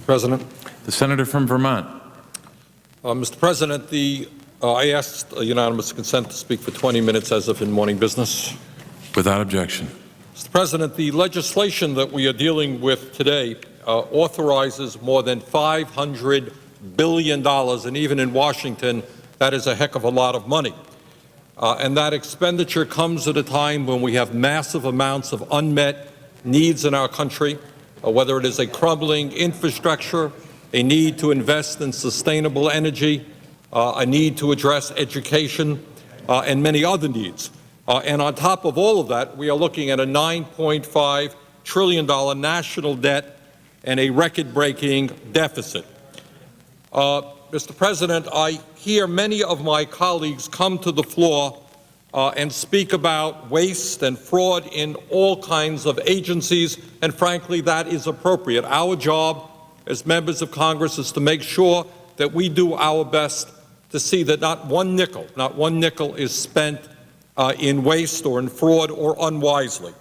Mr. President. The senator from Vermont. Mr. President, I asked unanimous consent to speak for 20 minutes as if in morning business. Without objection. Mr. President, the legislation that we are dealing with today authorizes more than $500 billion, and even in Washington, that is a heck of a lot of money. And that expenditure comes at a time when we have massive amounts of unmet needs in our country, whether it is a crumbling infrastructure, a need to invest in sustainable energy, a need to address education, and many other needs. And on top of all of that, we are looking at a $9.5 trillion national debt and a record-breaking deficit. Mr. President, I hear many of my colleagues come to the floor and speak about waste and fraud in all kinds of agencies, and frankly, that is appropriate. Our job as members of Congress is to make sure that we do our best to see that not one nickel is spent in waste or in fraud or unwisely.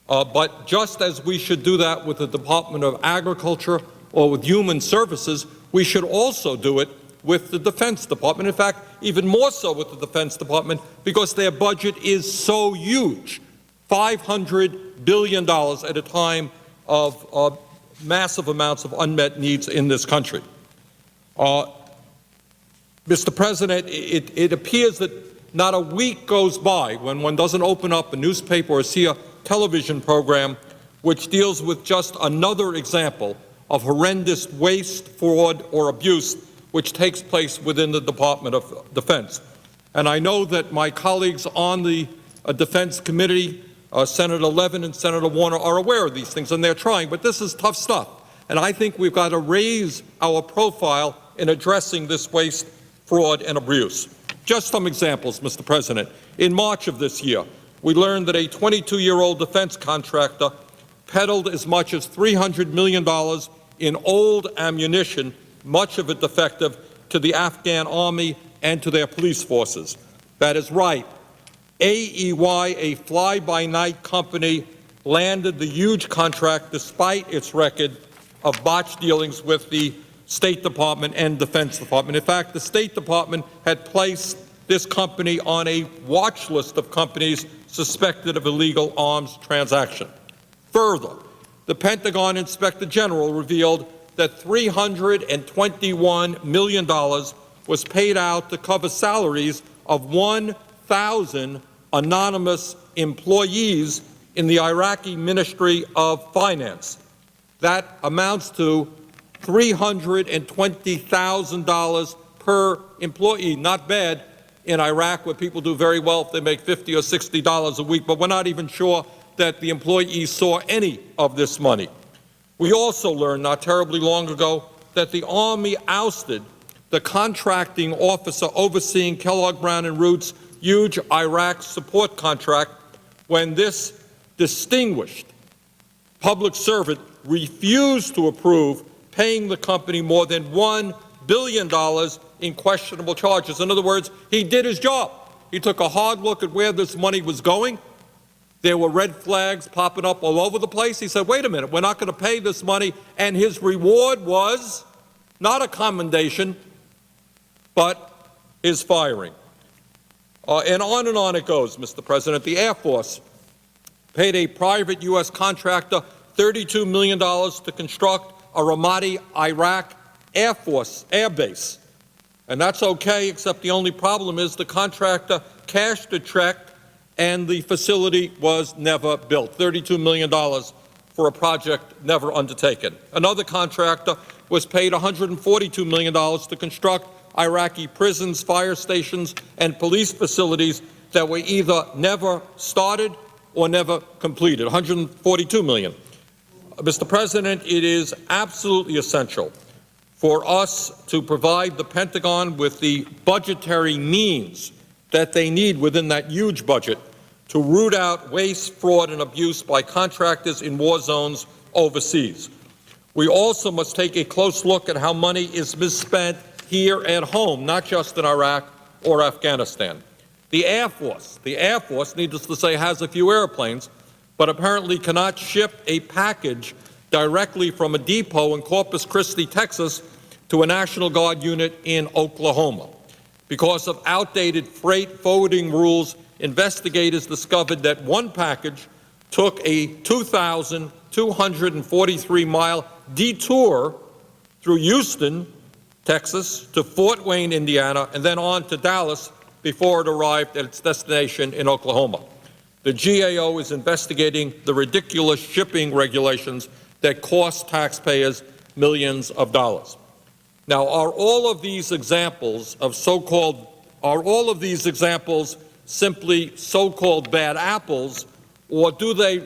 But just as we should do that with the Department of Agriculture or with Human Services, we should also do it with the Defense Department. In fact, even more so with the Defense Department, because their budget is so huge, $500 billion at a time of massive amounts of unmet needs in this country. Mr. President, it appears that not a week goes by when one doesn't open up a newspaper or see a television program which deals with just another example of horrendous waste, fraud, or abuse which takes place within the Department of Defense. And I know that my colleagues on the Defense Committee, Senator Levin and Senator Warner, are aware of these things, and they're trying, but this is tough stuff. And I think we've got to raise our profile in addressing this waste, fraud, and abuse. Just some examples, Mr. President. In March of this year, we learned that a 22-year-old defense contractor peddled as much as $300 million in old ammunition, much of it defective, to the Afghan army and to their police forces. That is right. AEY, a fly-by-night company, landed the huge contract despite its record of botched dealings with the State Department and Defense Department. In fact, the State Department had placed this company on a watch list of companies suspected of illegal arms transaction. Further, the Pentagon Inspector General revealed that $321 million was paid out to cover salaries of 1,000 anonymous employees in the Iraqi Ministry of Finance. That amounts to $320,000 per employee. Not bad in Iraq, where people do very well if they make $50 or $60 a week, but we're not even sure that the employees saw any of this money. We also learned not terribly long ago that the Army ousted the contracting officer overseeing Kellogg Brown and Root's huge Iraq support contract when this distinguished public servant refused to approve paying the company more than $1 billion in questionable charges. In other words, he did his job. He took a hard look at where this money was going. There were red flags popping up all over the place. He said, wait a minute, we're not going to pay this money. And his reward was not a commendation, but his firing. And on it goes, Mr. President. The Air Force paid a private U.S. contractor $32 million to construct a Ramadi, Iraq Air Force air base. And that's okay, except the only problem is the contractor cashed a check and the facility was never built. $32 million for a project never undertaken. Another contractor was paid $142 million to construct Iraqi prisons, fire stations, and police facilities that were either never started or never completed. $142 million. Mr. President, it is absolutely essential for us to provide the Pentagon with the budgetary means that they need within that huge budget to root out waste, fraud, and abuse by contractors in war zones overseas. We also must take a close look at how money is misspent here at home, not just in Iraq or Afghanistan. The Air Force, needless to say, has a few airplanes, but apparently cannot ship a package directly from a depot in Corpus Christi, Texas, to a National Guard unit in Oklahoma. Because of outdated freight forwarding rules, investigators discovered that one package took a 2,243-mile detour through Houston, Texas, to Fort Wayne, Indiana, and then on to Dallas before it arrived at its destination in Oklahoma. The GAO is investigating the ridiculous shipping regulations that cost taxpayers millions of dollars. Now, are all of these examples simply so-called bad apples, or do they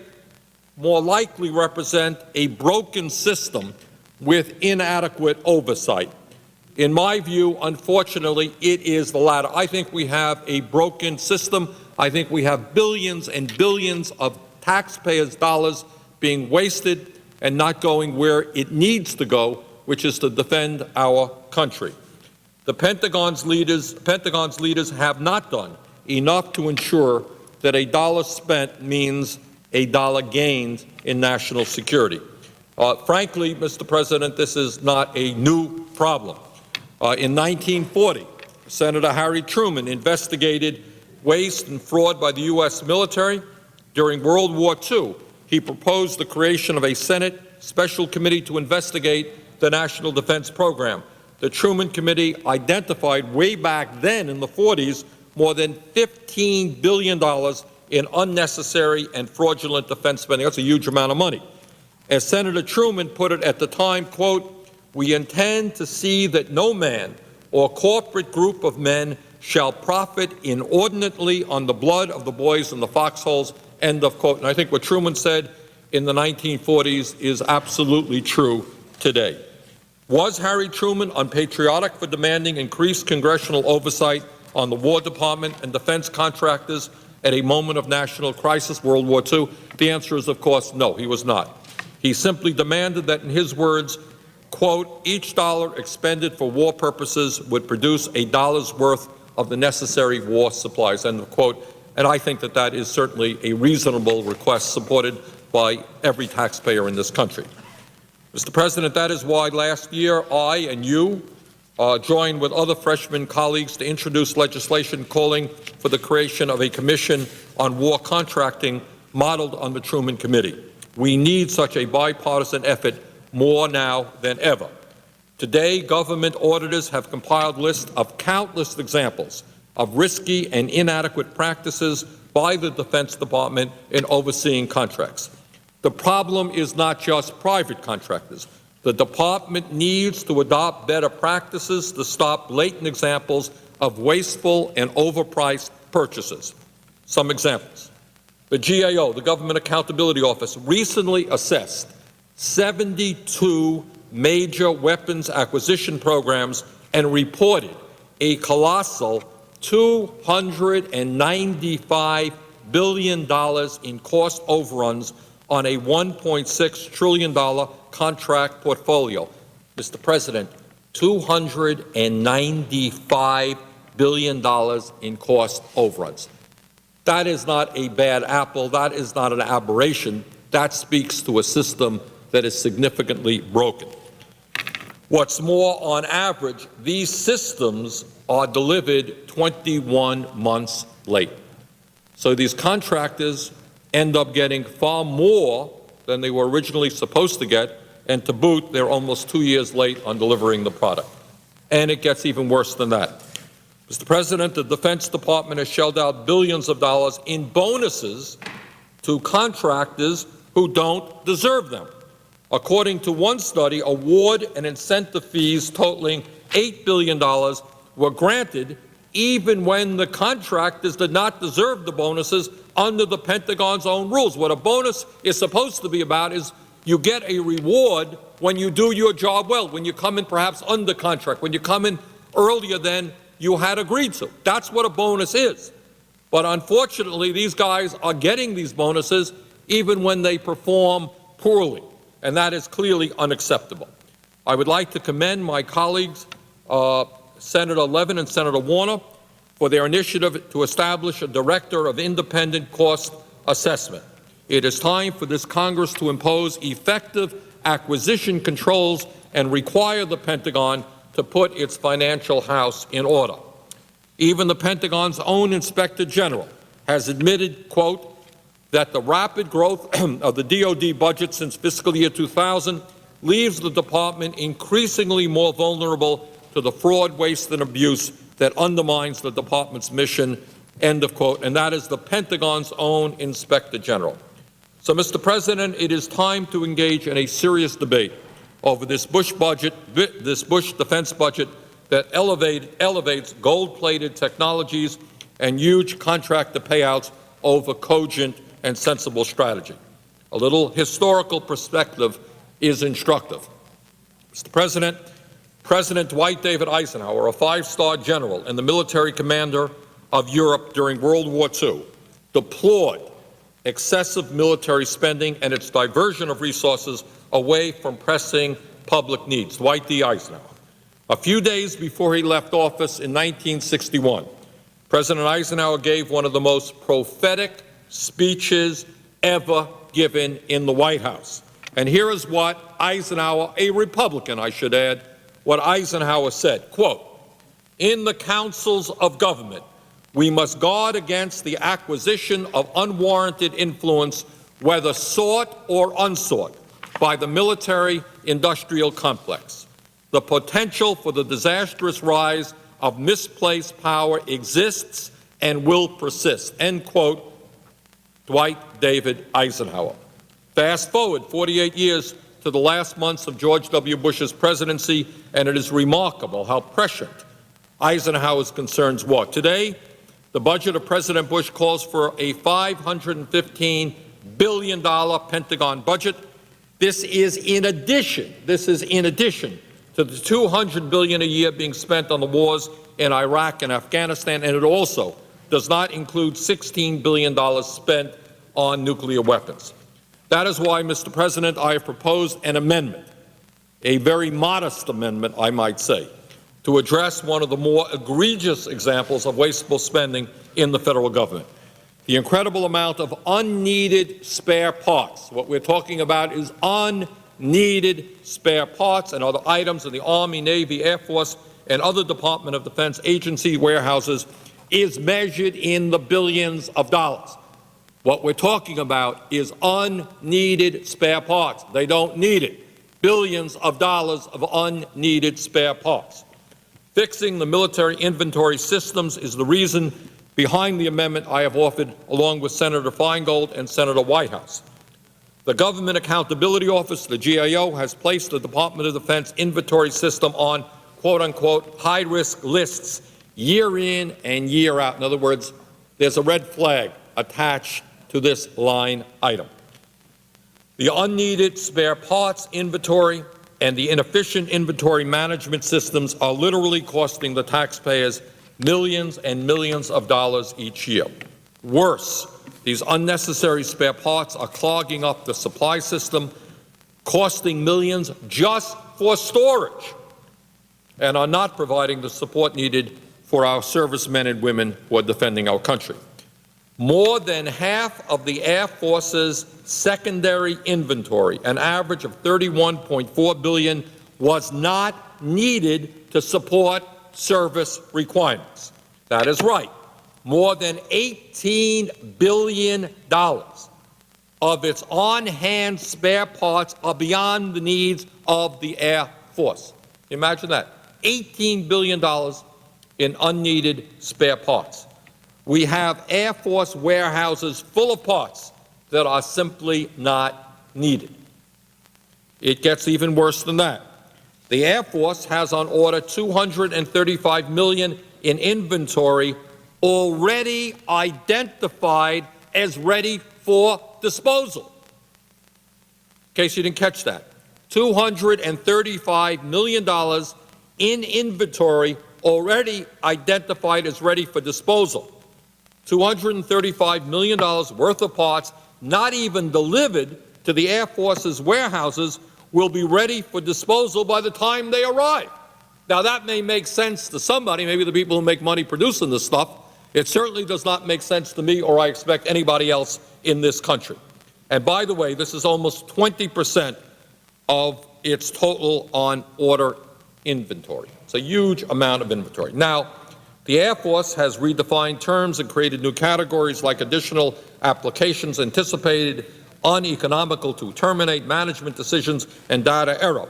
more likely represent a broken system with inadequate oversight? In my view, unfortunately, it is the latter. I think we have a broken system. I think we have billions and billions of taxpayers' dollars being wasted and not going where it needs to go, which is to defend our country. The Pentagon's leaders have not done enough to ensure that a dollar spent means a dollar gained in national security. Frankly, Mr. President, this is not a new problem. In 1940, Senator Harry Truman investigated waste and fraud by the U.S. military. During World War II, he proposed the creation of a Senate Special Committee to investigate the National Defense Program. The Truman Committee identified way back then in the 40s more than $15 billion in unnecessary and fraudulent defense spending. That's a huge amount of money. As Senator Truman put it at the time, quote, "We intend to see that no man or corporate group of men shall profit inordinately on the blood of the boys in the foxholes," end of quote. And I think what Truman said in the 1940s is absolutely true today. Was Harry Truman unpatriotic for demanding increased congressional oversight on the War Department and defense contractors at a moment of national crisis, World War II? The answer is, of course, no, he was not. He simply demanded that, in his words, quote, "each dollar expended for war purposes would produce a dollar's worth of the necessary war supplies," end of quote. And I think that that is certainly a reasonable request supported by every taxpayer in this country. Mr. President, that is why last year I and you joined with other freshman colleagues to introduce legislation calling for the creation of a commission on war contracting modeled on the Truman Committee. We need such a bipartisan effort more now than ever. Today, government auditors have compiled lists of countless examples of risky and inadequate practices by the Defense Department in overseeing contracts. The problem is not just private contractors. The department needs to adopt better practices to stop blatant examples of wasteful and overpriced purchases. Some examples. The GAO, the Government Accountability Office, recently assessed 72 major weapons acquisition programs and reported a colossal $295 billion in cost overruns on a $1.6 trillion contract portfolio. Mr. President, $295 billion in cost overruns. That is not a bad apple. That is not an aberration. That speaks to a system that is significantly broken. What's more, on average, these systems are delivered 21 months late. So these contractors end up getting far more than they were originally supposed to get, and to boot, they're almost 2 years late on delivering the product. And it gets even worse than that. Mr. President, the Defense Department has shelled out billions of dollars in bonuses to contractors who don't deserve them. According to one study, award and incentive fees totaling $8 billion were granted even when the contractors did not deserve the bonuses under the Pentagon's own rules. What a bonus is supposed to be about is you get a reward when you do your job well, when you come in perhaps under contract, when you come in earlier than you had agreed to. That's what a bonus is. But unfortunately, these guys are getting these bonuses even when they perform poorly, and that is clearly unacceptable. I would like to commend my colleagues, Senator Levin and Senator Warner, for their initiative to establish a director of independent cost assessment. It is time for this Congress to impose effective acquisition controls and require the Pentagon to put its financial house in order. Even the Pentagon's own Inspector General has admitted, quote, that the rapid growth of the DoD budget since fiscal year 2000 leaves the department increasingly more vulnerable to the fraud, waste, and abuse that undermines the department's mission, end of quote. And that is the Pentagon's own Inspector General. So, Mr. President, it is time to engage in a serious debate over this Bush budget, this Bush defense budget that elevates gold-plated technologies and huge contractor payouts over cogent and sensible strategy. A little historical perspective is instructive. Mr. President, President Dwight David Eisenhower, a five-star general and the military commander of Europe during World War II, deplored excessive military spending and its diversion of resources away from pressing public needs. Dwight D. Eisenhower. A few days before he left office in 1961, President Eisenhower gave one of the most prophetic speeches ever given in the White House. And here is what Eisenhower, a Republican, I should add, what Eisenhower said, quote, "In the councils of government, we must guard against the acquisition of unwarranted influence, whether sought or unsought, by the military-industrial complex. The potential for the disastrous rise of misplaced power exists and will persist," end quote, Dwight David Eisenhower. Fast forward 48 years to the last months of George W. Bush's presidency, and it is remarkable how prescient Eisenhower's concerns were. Today, the budget of President Bush calls for a $515 billion Pentagon budget. This is in addition to the $200 billion a year being spent on the wars in Iraq and Afghanistan, and it also does not include $16 billion spent on nuclear weapons. That is why, Mr. President, I have proposed an amendment, a very modest amendment, I might say, to address one of the more egregious examples of wasteful spending in the federal government. The incredible amount of unneeded spare parts. What we're talking about is unneeded spare parts and other items in the Army, Navy, Air Force, and other Department of Defense agency warehouses is measured in the billions of dollars. What we're talking about is unneeded spare parts. They don't need it. Billions of dollars of unneeded spare parts. Fixing the military inventory systems is the reason behind the amendment I have offered along with Senator Feingold and Senator Whitehouse. The Government Accountability Office, the GAO, has placed the Department of Defense inventory system on quote-unquote high-risk lists year in and year out. In other words, there's a red flag attached to this line item. The unneeded spare parts inventory and the inefficient inventory management systems are literally costing the taxpayers millions and millions of dollars each year. Worse, these unnecessary spare parts are clogging up the supply system, costing millions just for storage, and are not providing the support needed for our servicemen and women who are defending our country. More than half of the Air Force's secondary inventory, an average of $31.4 billion, was not needed to support service requirements. That is right. More than $18 billion of its on-hand spare parts are beyond the needs of the Air Force. Imagine that. $18 billion in unneeded spare parts. We have Air Force warehouses full of parts that are simply not needed. It gets even worse than that. The Air Force has on order $235 million in inventory already identified as ready for disposal. In case you didn't catch that, $235 million in inventory already identified as ready for disposal. $235 million worth of parts not even delivered to the Air Force's warehouses will be ready for disposal by the time they arrive. Now, that may make sense to somebody, maybe the people who make money producing this stuff. It certainly does not make sense to me or I expect anybody else in this country. And by the way, this is almost 20% of its total on-order inventory. It's a huge amount of inventory. Now, the Air Force has redefined terms and created new categories like additional applications anticipated, uneconomical to terminate, management decisions, and data error.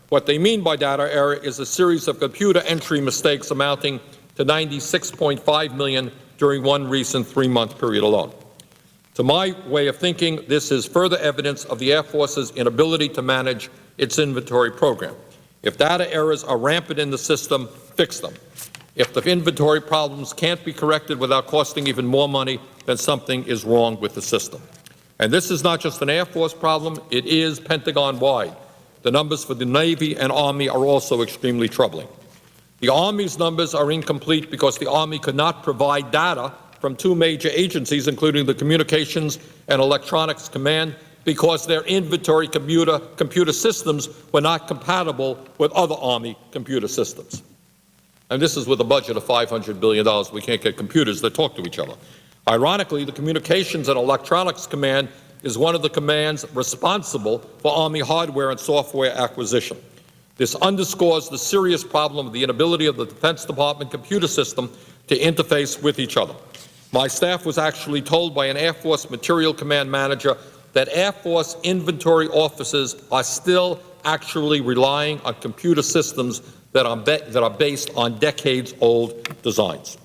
What they mean by data error is a series of computer entry mistakes amounting to $96.5 million during one recent 3-month period alone. To my way of thinking, this is further evidence of the Air Force's inability to manage its inventory program. If data errors are rampant in the system, fix them. If the inventory problems can't be corrected without costing even more money, then something is wrong with the system. And this is not just an Air Force problem, it is Pentagon-wide. The numbers for the Navy and Army are also extremely troubling. The Army's numbers are incomplete because the Army could not provide data from two major agencies, including the Communications and Electronics Command, because their inventory computer systems were not compatible with other Army computer systems. And this is with a budget of $500 billion. We can't get computers that talk to each other. Ironically, the Communications and Electronics Command is one of the commands responsible for Army hardware and software acquisition. This underscores the serious problem of the inability of the Defense Department computer system to interface with each other. My staff was actually told by an Air Force Material Command manager that Air Force inventory officers are still actually relying on computer systems that are based on decades-old designs.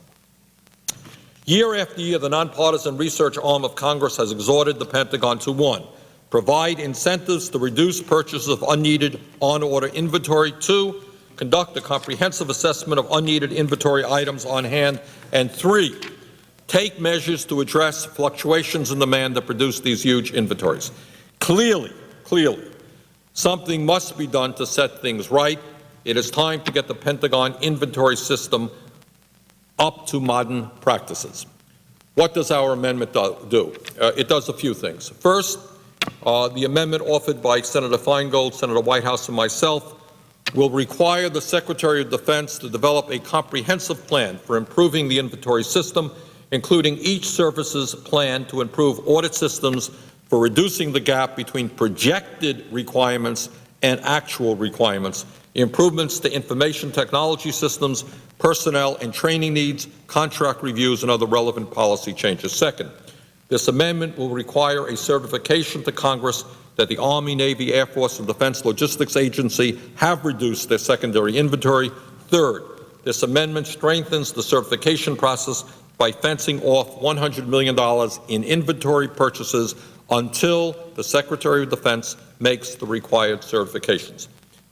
Year after year, the nonpartisan research arm of Congress has exhorted the Pentagon to, 1, provide incentives to reduce purchases of unneeded on-order inventory, 2, conduct a comprehensive assessment of unneeded inventory items on hand, and 3, take measures to address fluctuations in demand that produce these huge inventories. Clearly, something must be done to set things right. It is time to get the Pentagon inventory system up to modern practices. What does our amendment do? It does a few things. First, the amendment offered by Senator Feingold, Senator Whitehouse, and myself will require the Secretary of Defense to develop a comprehensive plan for improving the inventory system, including each service's plan to improve audit systems for reducing the gap between projected requirements and actual requirements, improvements to information technology systems, personnel and training needs, contract reviews, and other relevant policy changes. Second, this amendment will require a certification to Congress that the Army, Navy, Air Force, and Defense Logistics Agency have reduced their secondary inventory. Third, this amendment strengthens the certification process by fencing off $100 million in inventory purchases until the Secretary of Defense makes the required certifications.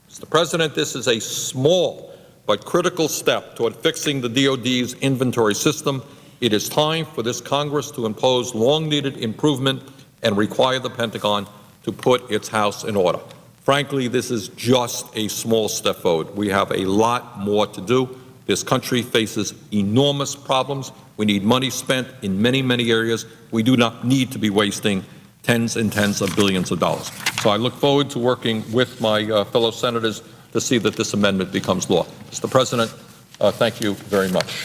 Mr. President, this is a small but critical step toward fixing the DoD's inventory system. It is time for this Congress to impose long-needed improvement and require the Pentagon to put its house in order. Frankly, this is just a small step forward. We have a lot more to do. This country faces enormous problems. We need money spent in many, many areas. We do not need to be wasting tens and tens of billions of dollars. So I look forward to working with my fellow senators to see that this amendment becomes law. Mr. President, thank you very much.